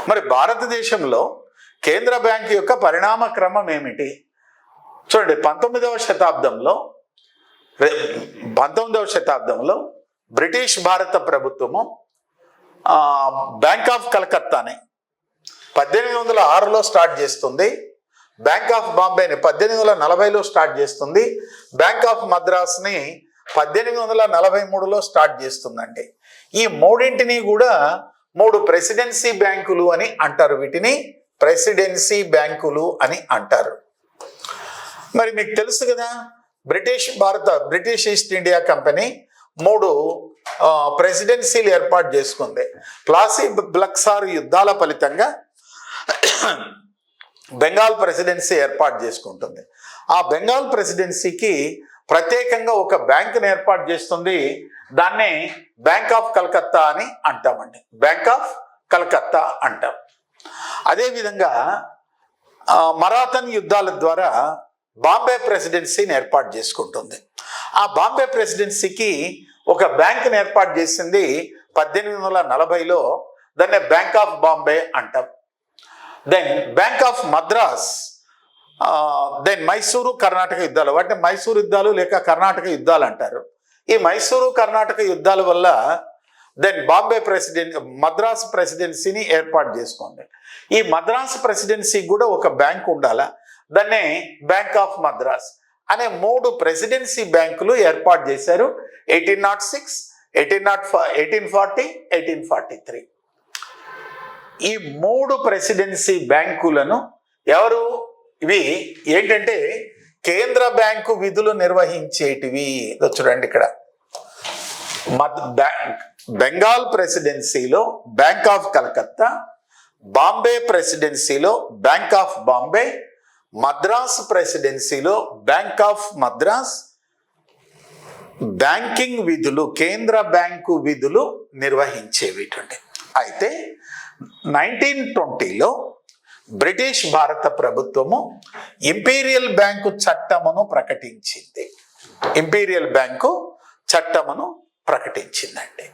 మరి భారతదేశంలో కేంద్ర బ్యాంక్ యొక్క పరిణామ క్రమం ఏమిటి? చూడండి, 19వ శతాబ్దంలో బ్రిటిష్ భారత ప్రభుత్వము బ్యాంక్ ఆఫ్ కలకత్తాని 1806లో స్టార్ట్ చేస్తుంది, బ్యాంక్ ఆఫ్ బాంబేని 1840లో స్టార్ట్ చేస్తుంది, బ్యాంక్ ఆఫ్ మద్రాస్ని 1843లో స్టార్ట్ చేస్తుందండి. ఈ మూడింటిని కూడా 3 ప్రెసిడెన్సీ బ్యాంకులు అని అంటారు. వీటిని ప్రెసిడెన్సీ బ్యాంకులు అని అంటారు. మరి మీకు తెలుసు కదా, బ్రిటిష్ ఈస్ట్ ఇండియా కంపెనీ 3 ప్రెసిడెన్సీలు ఏర్పాటు చేసుకుంది. ప్లాసీ బక్సార్ యుద్ధాల ఫలితంగా బెంగాల్ ప్రెసిడెన్సీ ఏర్పాటు చేసుకుంటుంది. ఆ బెంగాల్ ప్రెసిడెన్సీకి ప్రత్యేకంగా ఒక బ్యాంకును ఏర్పాటు చేస్తుంది. దాన్నే బ్యాంక్ ఆఫ్ కలకత్తా అని అంటామండి. బ్యాంక్ ఆఫ్ కలకత్తా అంటాం. అదేవిధంగా మరాఠన్ యుద్ధాల ద్వారా బాంబే ప్రెసిడెన్సీని ఏర్పాటు చేసుకుంటుంది. ఆ బాంబే ప్రెసిడెన్సీకి ఒక బ్యాంకును ఏర్పాటు చేసింది 1840లో. దాన్ని బ్యాంక్ ఆఫ్ బాంబే అంటాం. Then bank of Madras, then Mysuru Karnataka యుద్ధాలు, వాటిని మైసూరు యుద్ధాలు లేక కర్ణాటక యుద్ధాలు అంటారు. ఈ మైసూరు కర్ణాటక యుద్ధాల వల్ల దెన్ మద్రాస్ ప్రెసిడెన్సీని ఏర్పాటు చేసుకోండి. ఈ మద్రాస్ ప్రెసిడెన్సీకి కూడా ఒక బ్యాంక్ ఉండాలా, దాన్నే బ్యాంక్ ఆఫ్ మద్రాస్ అనే 3 ప్రెసిడెన్సీ బ్యాంకులు ఏర్పాటు చేశారు 1806, 1840, 1843. ఈ 3 ప్రెసిడెన్సీ బ్యాంకులను ఎవరు? ఇవి ఏంటంటే కేంద్ర బ్యాంకు విధులు నిర్వహించేటివి. చూడండి, ఇక్కడ బెంగాల్ ప్రెసిడెన్సీలో బ్యాంక్ ఆఫ్ కలకత్తా, బాంబే ప్రెసిడెన్సీలో బ్యాంక్ ఆఫ్ బాంబే, మద్రాస్ ప్రెసిడెన్సీలో బ్యాంక్ ఆఫ్ మద్రాస్ బ్యాంకింగ్ విధులు, కేంద్ర బ్యాంకు విధులు నిర్వహించేవిటండి. అయితే 1920లో బ్రిటిష్ భారత ప్రభుత్వము ఇంపీరియల్ బ్యాంకు చట్టమును ప్రకటించింది. ఇంపీరియల్ బ్యాంకు చట్టమును ప్రకటించిందండి.